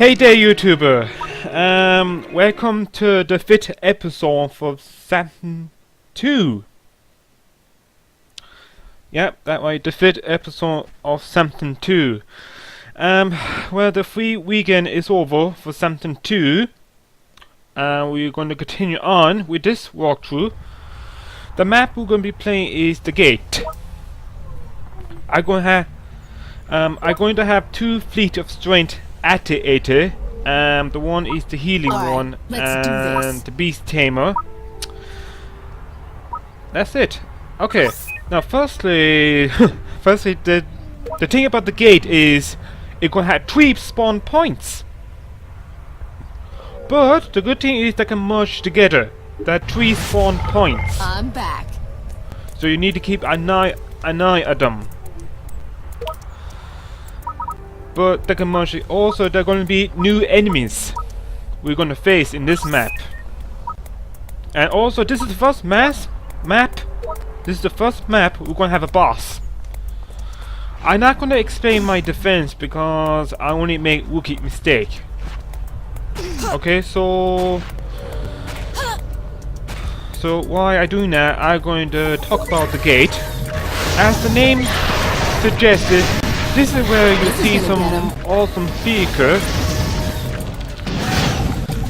Hey there, YouTuber. Welcome to the 5th episode of Sanctum 2. Yep, that way, the 5th episode of Sanctum 2. Well, the free weekend is over for Sanctum 2. We're going to continue on with this walkthrough. The map we're going to be playing is the gate. I'm going to have two fleet of strength activated. The one is the healing one and the beast tamer. That's it. Okay. Now, firstly, the thing about the gate is it gonna have 3 spawn points. But the good thing is they can merge together. There are 3 spawn points. I'm back. So you need to keep an eye at them. But they can merge. Also, there are going to be new enemies we're going to face in this map. And also, this is the first map. This is the first map we're going to have a boss. I'm not going to explain my defense because I only make rookie mistake. Okay, so why I doing that? I'm going to talk about the gate. As the name suggested, this is where you see some awesome figure.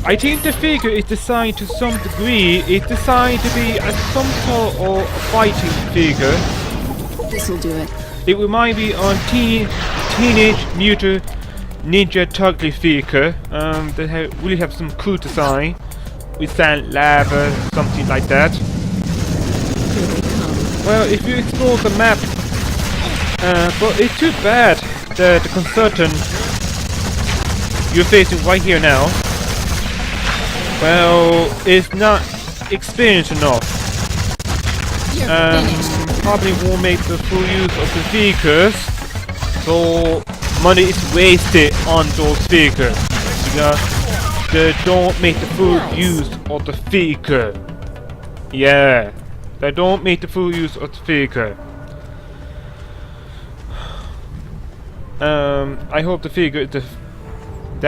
I think the figure is designed to some degree. It's designed to be some sort of fighting figure. This'll do it. It reminds me of Teenage Mutant Ninja Turtle figure. They really have some cool design with sand, lava, something like that. Well, if you explore the map. But it's too bad that the consultant you're facing right here now, well, is not experienced enough. Probably won't make the full use of the figures, so money is wasted on those figures because they don't make the full use of the figure. Yeah, they don't make the full use of the figure. I hope the figure they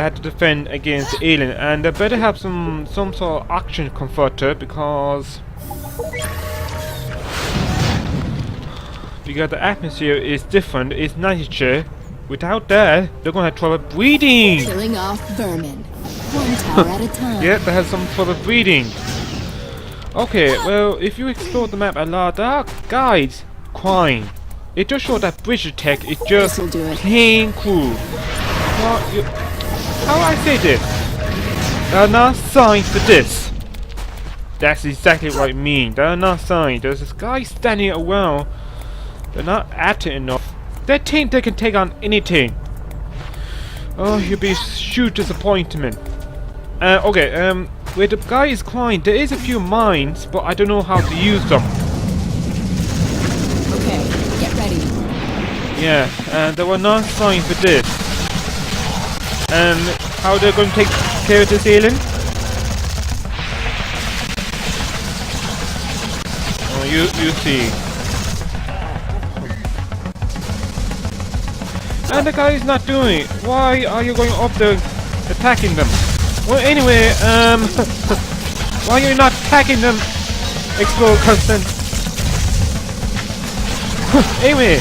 had to defend against the alien, and they better have some sort of action converter because the atmosphere is different. It's nicer. Without that, they're gonna have trouble breathing. Killing off vermin, one tower at a time. Yeah, they have some trouble breathing. Okay, well, if you explore the map a lot, there are guides crying. It just shows that bridge attack is just plain cool. Well, how do I say this? There are not signs for this. That's exactly what I mean. There are not signs. There's this guy standing around. They're not active enough. They think they can take on anything. Oh, you'll be huge disappointment. Okay, where the guy is crying, there is a few mines, but I don't know how to use them. Yeah, and there were no signs for this. And how they're going to take care of this alien? Oh, you see. And the guy is not doing it. Why are you going up there attacking them? Well, anyway, why are you not attacking them? Explode constant. Anyway.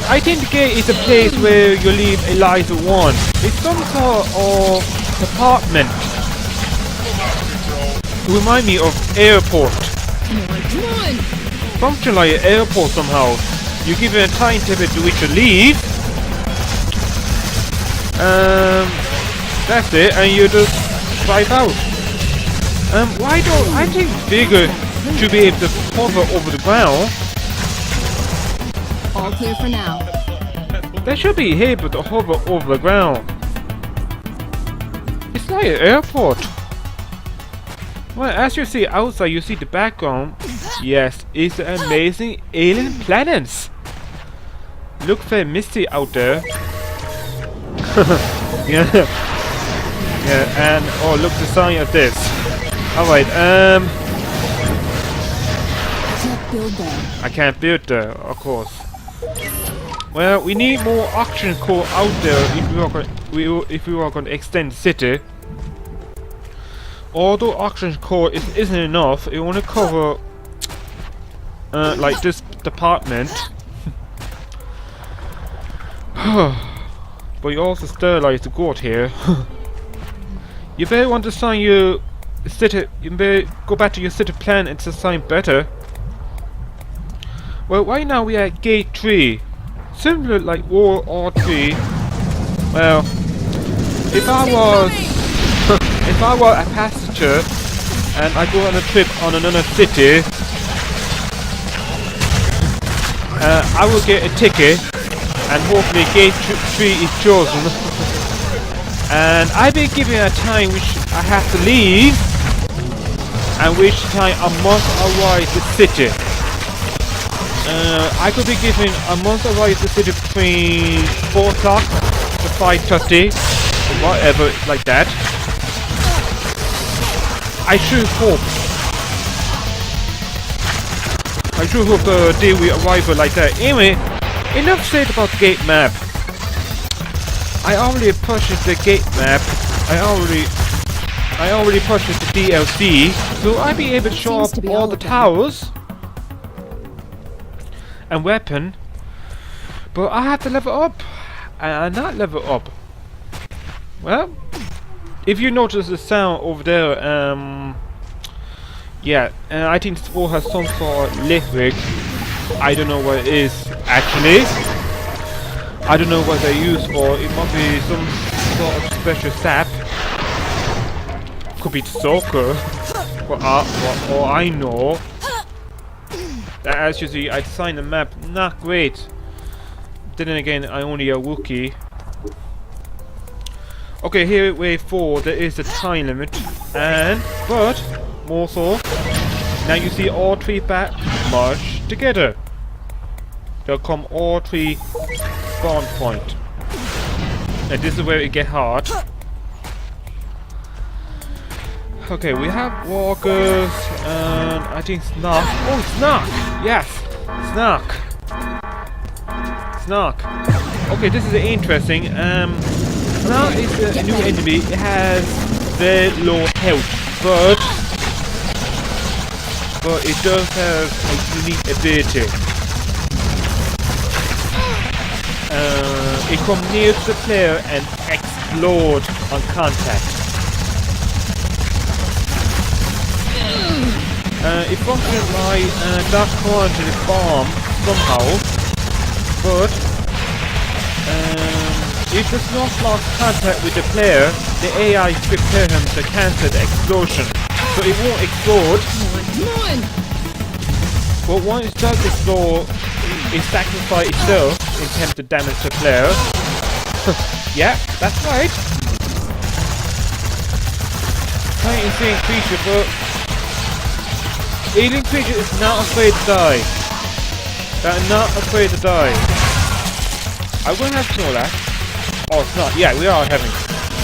I think the gate is a place where you leave Eliza 1. It's some sort of apartment. Remind me of airport. Function like an airport somehow. You give it a timetable to which you leave. That's it, and you just drive out. Why don't I think bigger should be able to hover over the ground? All clear for now. They should be able to hover over the ground. It's like an airport. Well, as you see outside, you see the background. Yes, it's the amazing alien planets. Look very misty out there. Yeah. Yeah, and oh, look the sign of this. Alright, Can't build there. I can't build there, of course. Well, we need more oxygen core out there if we are going to extend the city. Although oxygen core isn't enough, it only cover like this department. But you also sterilize the goat here. You better want to sign your city. You better go back to your city plan and design better. Well, right now we are at gate 3, similar like War R3. Well, if I was if I were a passenger and I go on a trip on another city, I will get a ticket and hopefully gate 3 is chosen. And I've been given a time which I have to leave and which time I must arrive the city. I could be given a month arrive the city between 4 o'clock to 5:30 or whatever like that. I should hope the day we arrive like that. Anyway, enough said about the gate map. I already purchased the gate map. I already purchased the DLC, so I'll be able to show off all the towers and weapon. But I have to level up, and not level up. Well, if you notice the sound over there, yeah, I think this wall has some sort of liquid. I don't know what it is actually. I don't know what they're used for. It might be some sort of special sap. Could be Snorker. For all I know. As you see, I designed the map. Not great. Then again, I only a Wookiee. Okay, here at wave 4, there is a time limit. But more so, now you see all 3 back merge together. They'll come all 3 spawn point. And this is where it get hard. Okay, we have walkers and I think Snark. Oh, Snark! Yes! Snark! Snark. Okay, this is interesting. Snark is a new enemy. It has very low health, but it does have a unique ability. It comes near to the player and explodes on contact. It functions like dark quarantine bomb somehow, but if the Snork lost contact with the player, the AI prepare him to cancel the explosion, so it won't explode. But once it does explode, it sacrifices itself in attempt to damage the player. Yeah, that's right. Quite insane creature, but alien creature is not afraid to die. They're not afraid to die. I wouldn't have to know that. Oh, it's not. Yeah, we are having.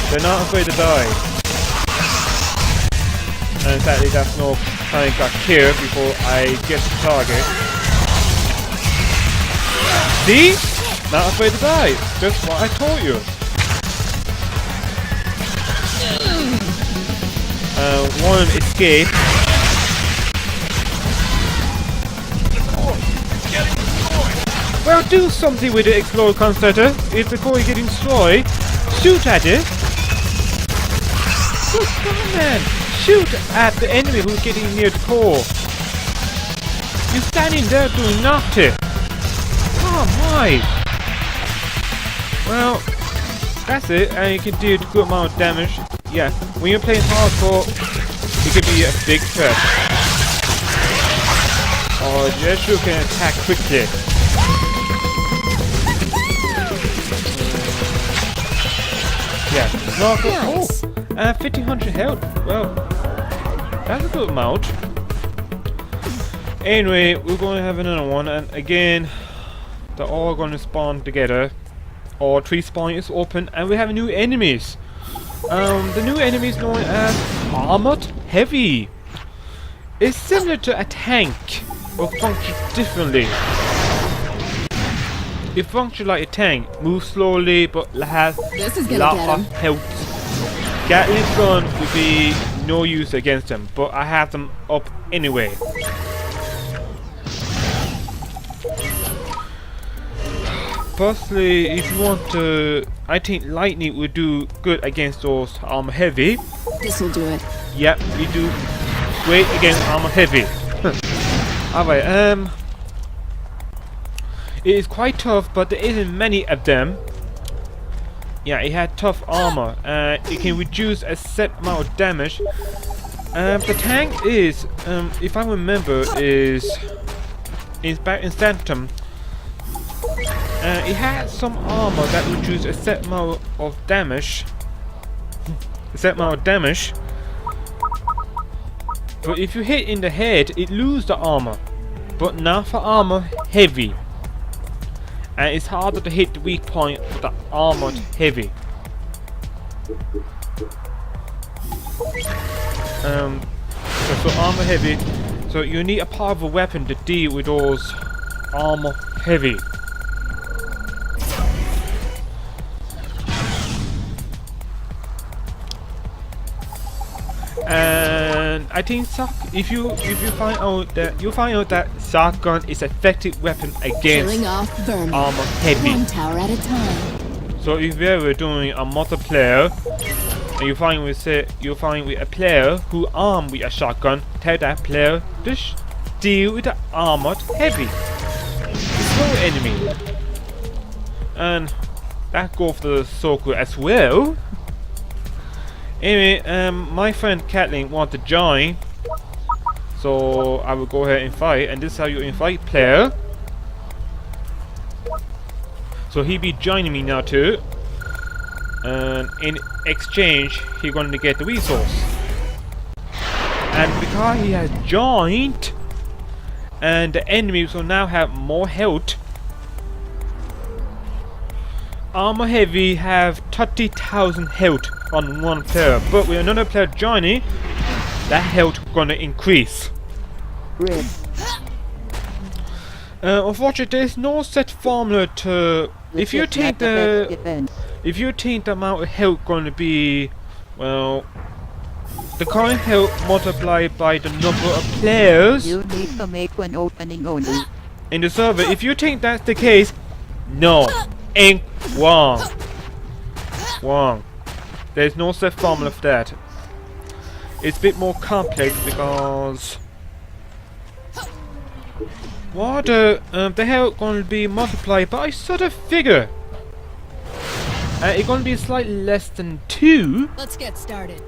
They're not afraid to die. And sadly, that's no time got killed before I get the target. See? Not afraid to die. Just what I told you. One escape. Well, do something with the explode concertor. If the core is getting destroyed, shoot at it. Good God, man. Shoot at the enemy who's getting near the core. You're standing there doing nothing. Oh my. Well, that's it. And you can do a good amount of damage. Yeah, when you're playing hardcore, it can be a big threat. Or just you can attack quickly. Yeah, Snorker. Nice. Oh, 1500 health. Well, that's a good amount. Anyway, we're going to have another one, and again, they're all going to spawn together. All 3 spawn is open, and we have new enemies. The new enemy is known as Armored Heavy. It's similar to a tank, but functions differently. it functions like a tank. Moves slowly, but has This is a gonna lot get of him. health. Gatling gun would be no use against them, but I have them up anyway. Firstly, if you want to, I think lightning would do good against those armor heavy. This'll do it. Yep, you do great against armor heavy. Alright, it is quite tough, but there isn't many of them. Yeah, it had tough armor, and it can reduce a set amount of damage. The tank is, if I remember, is back in Sanctum. It had some armor that reduces a set amount of damage. But if you hit in the head, it loses the armor. But not for armor heavy. And it's harder to hit the weak point with the armored heavy. So armor heavy. So you need a powerful weapon to deal with those armor heavy. And I think if you find out that shotgun is effective weapon against Killing off vermin. armor heavy. One tower at a time. So if you ever doing a multiplayer and you find with a player who armed with a shotgun, tell that player to deal with the armored heavy. Slow enemy. And that goes for the circle as well. Anyway, my friend Kathleen wants to join, so I will go ahead and fight, and this is how you invite player. So he be joining me now too, and in exchange he going to get the resource. And because he has joined, and the enemies will now have more health. Armor heavy have 30,000 health on one player, but with another player joining, that health gonna increase. Unfortunately, there's no set formula to. If you think the amount of health gonna be, well, the current health multiplied by the number of players You need to make one opening only. in the server. If you think that's the case, no, ain't wrong. Wrong. There's no set formula for that. It's a bit more complex because the health gonna be multiplied by a sort of figure. It's gonna be slightly less than 2. Let's get started.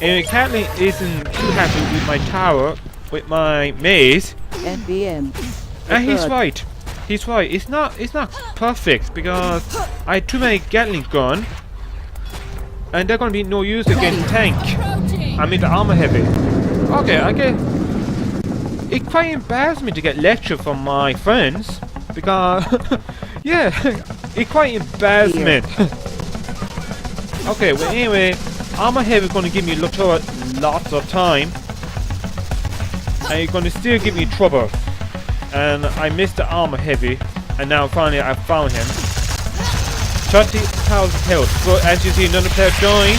And Kathleen isn't too happy with my tower, with my maze. NBM. And he's right. He's right. It's not perfect because I had too many Gatling gun, and they're gonna be no use against tank. I mean the armor heavy. Okay, I get. It quite embarrassed me to get lecture from my friends because yeah, it quite embarrassed me. Okay, well anyway, armor heavy is gonna give me lots of time, and it's gonna still give me trouble. And I missed the armor heavy, and now finally I found him. 30,000 health. But as you see, another player joined.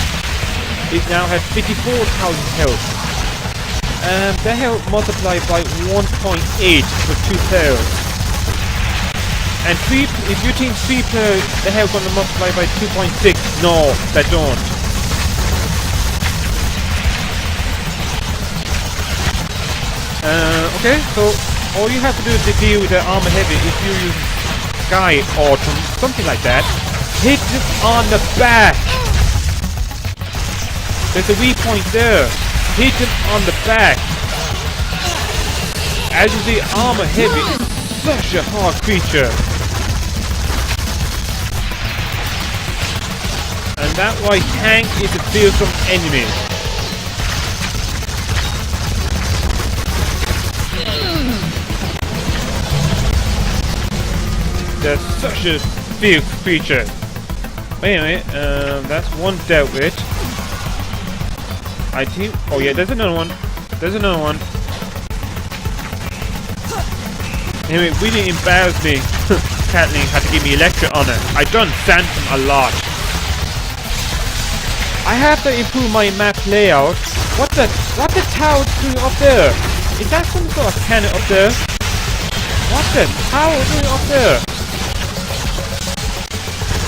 It now has 54,000 health. And the health multiplied by 1.8 for 2 players. And if you think 3 players, the health gonna multiply by 2.6. No, they don't. Okay, so all you have to do to deal with the armor heavy if you use Sky or something like that. Hit it on the back. There's a weak point there. Hit it on the back. As you see, armor heavy is such a hard creature. And that's why tank is a fearsome enemy. They're such a fierce creature. Anyway, that's one dealt with. I think. Oh yeah, there's another one. There's another one. Anyway, really embarrassed me. Kathleen had to give me a lecture on it. I done Sanctum a lot. I have to improve my map layout. What the tower doing up there? Is that some sort of cannon up there? What the tower doing up there?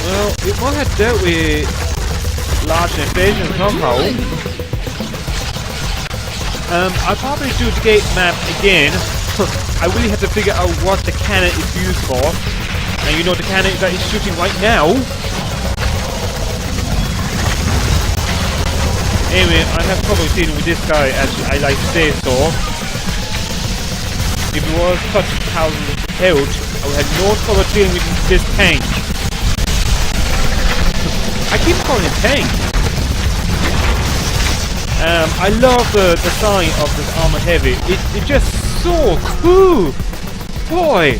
Well, we might have dealt with large invasion somehow. I'll probably do the gate map again. I really have to figure out what the cannon is used for. And you know the cannon that is shooting right now. Anyway, I have trouble dealing with this guy, as I like to say so. If it was such 1,000 health, I would have no trouble dealing with this tank. I keep calling it tank. I love the design of this armor heavy. It's just so cool, boy.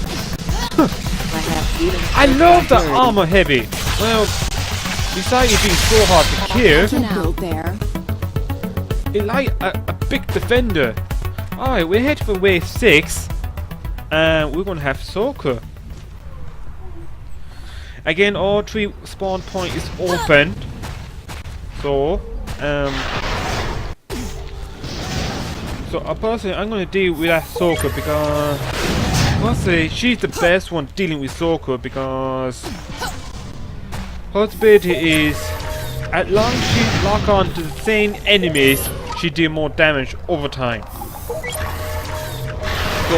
I love the armor heavy. Well, besides it being so hard to kill, Out there. it's like a big defender. Alright, we're heading for wave 6. And we're gonna have Snorker. Again, all 3 spawn point is open. So, personally, I'm gonna deal with that Snorker because honestly, she's the best one dealing with Snorker because her ability is, as long as she lock on to the same enemies, she deal more damage over time. So,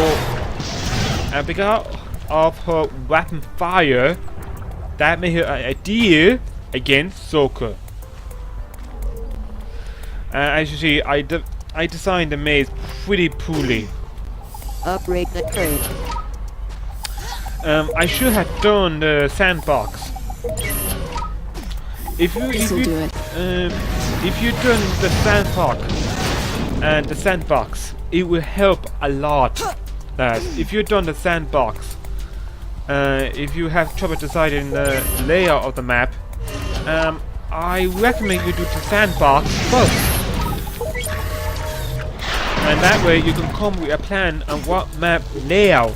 and because of her weapon fire, that made her an ideal against Snorker. As you see, I designed the maze pretty poorly. Upgrade the crate. I should have done the sandbox. If you done the sandbox, it will help a lot. If you done the sandbox, if you have trouble deciding the layout of the map, I recommend you do the sandbox first. And that way you can come with a plan on what map layout.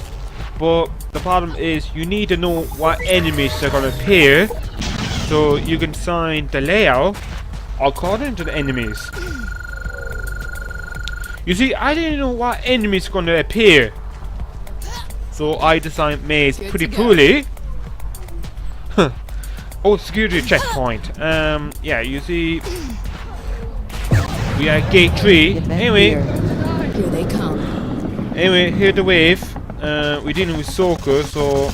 But the problem is you need to know what enemies are going to appear, so you can design the layout according to the enemies. You see, I didn't know what enemies are going to appear, so I designed maze pretty poorly. Oh, security checkpoint. Yeah, you see, we are gate 3. Anyway, Here they come. anyway, here the wave. We're dealing with Snorker, so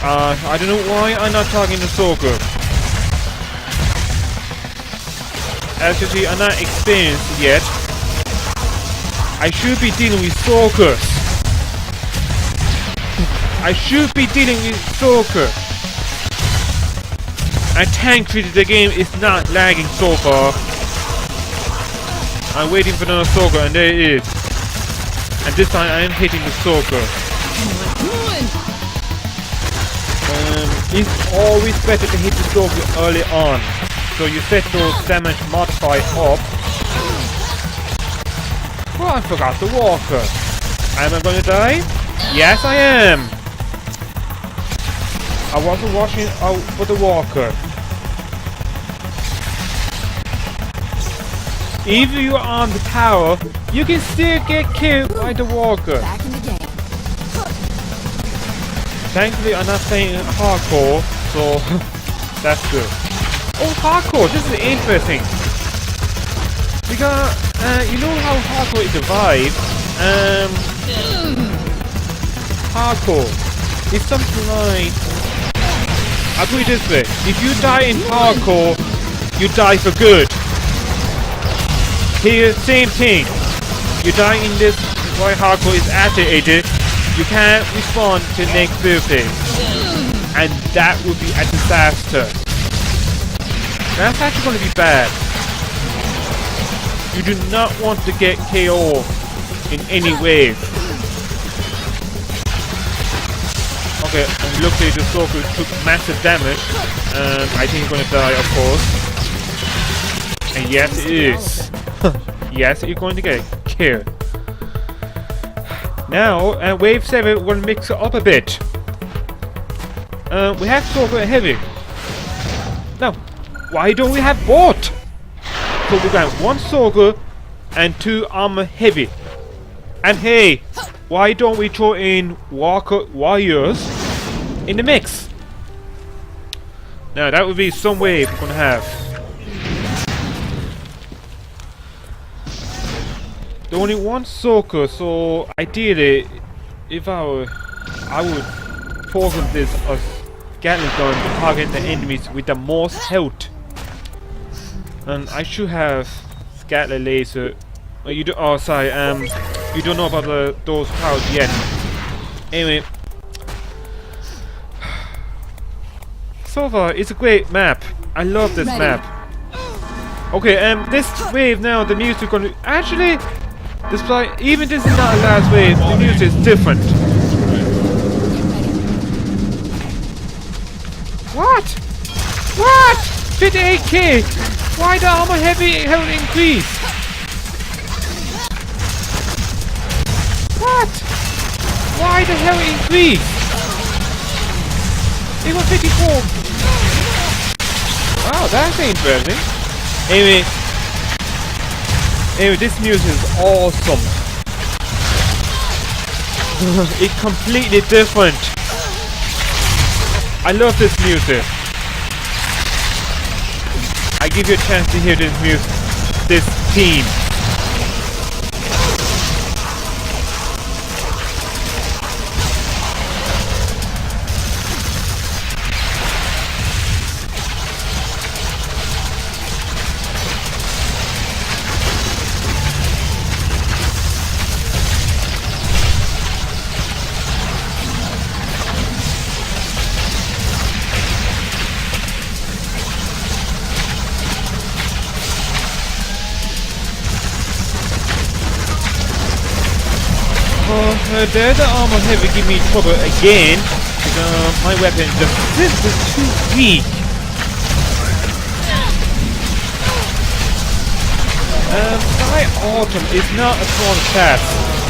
I don't know why I'm not talking to Snorker. As you see, I'm not experienced yet. I should be dealing with Snorkers. I should be dealing with Snorker. And thankfully the game is not lagging so far. I'm waiting for another Snorker, and there it is. And this time I am hitting the Snorker. It's always better to hit the Snorker early on, so you set those damage modifier up. Oh, I forgot the Walker. Am I gonna die? Yes, I am. I wasn't watching out for the Walker. If you are on the tower, you can still get killed by the Walker. Back in the game. Thankfully, I'm not playing hardcore, so that's good. Oh, hardcore! This is interesting. Because, you know how hardcore is divided? Hardcore is something like... I'll put it this way. If you die in hardcore, you die for good. Here, same thing. You die in this why hardcore is activated, you can't respond to next birthday. And that would be a disaster. That's actually going to be bad. You do not want to get KO in any wave. Okay, and looks like the Snorker took massive damage. I think he's going to die, of course. And yes, it is. Yes, you're going to get killed. Now, wave 7, we're gonna mix it up a bit. We have Snorker and Heavy. Now, why don't we have both? So we got 1 Snorker and 2 Armor Heavy. And hey, why don't we throw in Walker Warriors in the mix? Now that would be some wave we're gonna have. There's only 1 Snorker, so ideally, if I would program this as Gatling gun to target the enemies with the most health. And I should have scatter laser. You do. Oh, sorry. You don't know about those powers yet. Anyway, so far it's a great map. I love this map. Okay, this wave now, the music gonna actually. Despite even this is not a last wave, the music is different. What? What? 58k! Why the armor heavy health increase? What? Why the hell increase? It was 54. Wow, that's interesting. Anyway, this music is awesome. It's completely different. I love this music. I give you a chance to hear this music, this theme. There's the armor heavy give me trouble again. My weapon just is too weak. Sky Autumn is not a strong class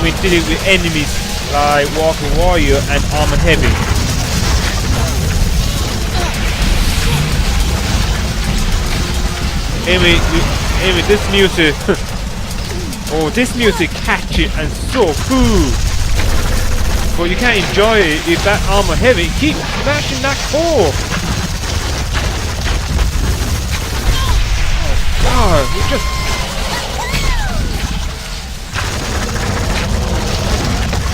when dealing with enemies like Walker Warrior and Armor Heavy. Anyway, this music. Oh, this music catchy and so cool. But you can't enjoy it if that armor heavy keeps smashing that core. Oh, we just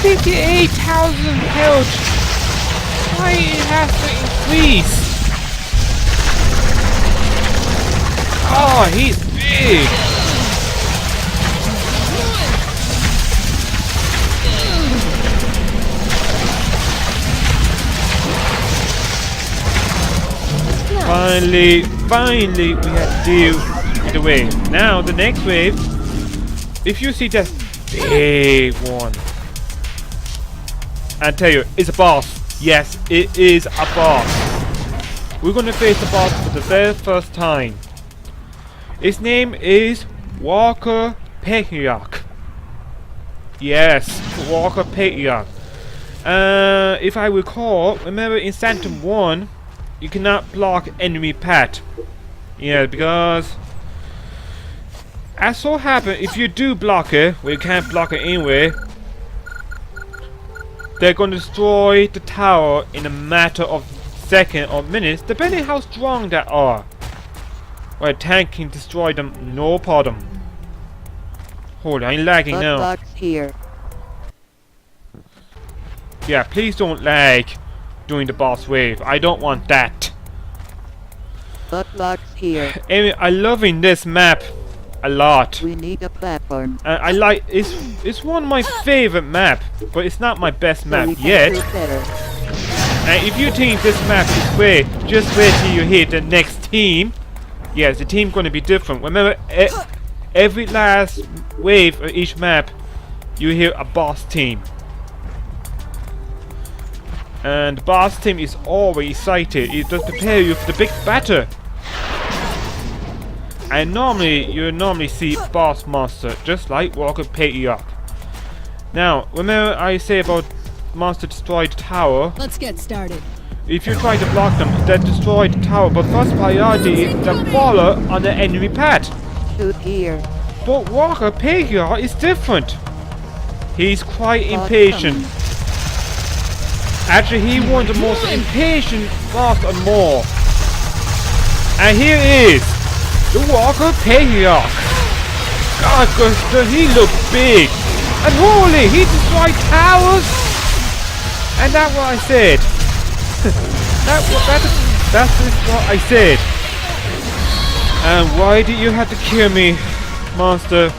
58,000 health. Why it has to increase? Oh, he's big. Finally, we had to deal with the wave. Now, the next wave, if you see that big one, I tell you, it's a boss. Yes, it is a boss. We're gonna face the boss for the very first time. His name is Walker Patriarch. Yes, Walker Patriarch. If I recall, remember in Sanctum 1, you cannot block enemy path. Yeah, because as so happen, if you do block it, well, you can't block it anyway, they're going to destroy the tower in a matter of seconds or minutes, depending how strong they are. Well, tank can destroy them, no problem. Hold on, I'm lagging now. Here. Yeah, please don't lag during the boss wave. I don't want that. Buttbox here. Anyway, I'm loving this map a lot. We need a platform. I like it's one of my favorite map, but it's not my best map yet. And if you think this map is great, just wait till you hit the next team. Yes, the team gonna be different. Remember, every last wave of each map, you hear a boss team. And the boss team is always excited. It does prepare you for the big battle. And you normally see boss monster, just like Walker Patriarch. Now, remember I say about monster destroy the tower? Let's get started. If you try to block them, then destroy the tower, but first priority is the follow on the enemy path. Shoot here. But Walker Patriarch is different. He's quite impatient. Actually, he wants the most impatient monster and more. And here is the Walker Patriarch. God, does he look big? And holy, he destroyed towers. And that's what I said. That's what I said. And why did you have to kill me, monster?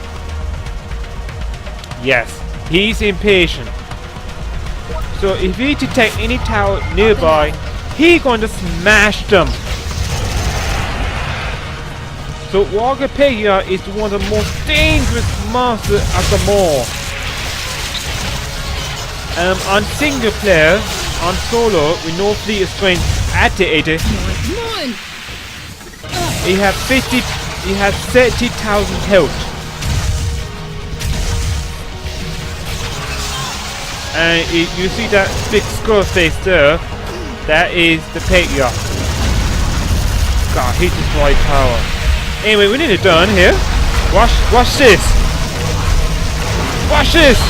Yes, he's impatient. So if he detects any tower nearby, he gonna smash them. So Walker Patriarch is one of the most dangerous monsters of them all. On single player, on solo, with no fleet strength activated, Come on! he has 30,000 health. And you see that big skull face there, that is the Patriarch. God, he destroyed tower. Anyway, we need it done here. Watch this. Watch this.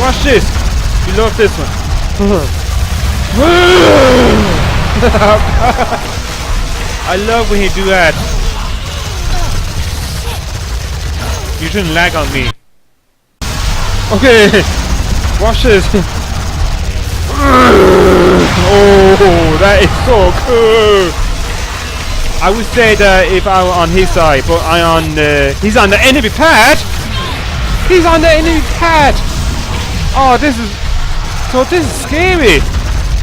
Watch this. You love this one. I love when he do that. You shouldn't lag on me. Okay. Watch this. Oh, that is so cool. I would say that if I were on his side, but he's on the enemy pad. He's on the enemy pad. Oh, this is scary.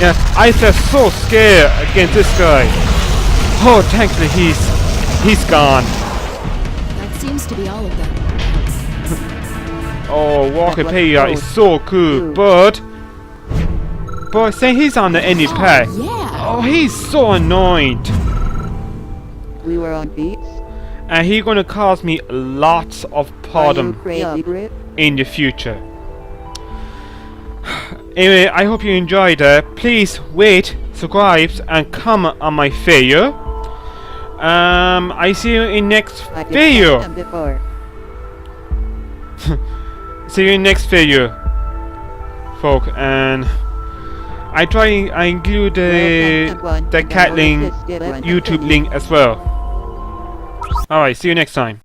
Yeah, I felt so scared against this guy. Oh, thankfully he's gone. That seems to be all of them. Oh, Walker Patriarch is so cool, but say he's on the enemy pad. Yeah! Oh, he's so annoyed. We were on beats. And he's gonna cause me lots of problems Crazy Gryff? in the future. Anyway, I hope you enjoyed that. Please rate, subscribe, and comment on my video. I see you in next I did video. them before. See you in next video, folk. And I include the cat link, YouTube link as well. Alright, see you next time.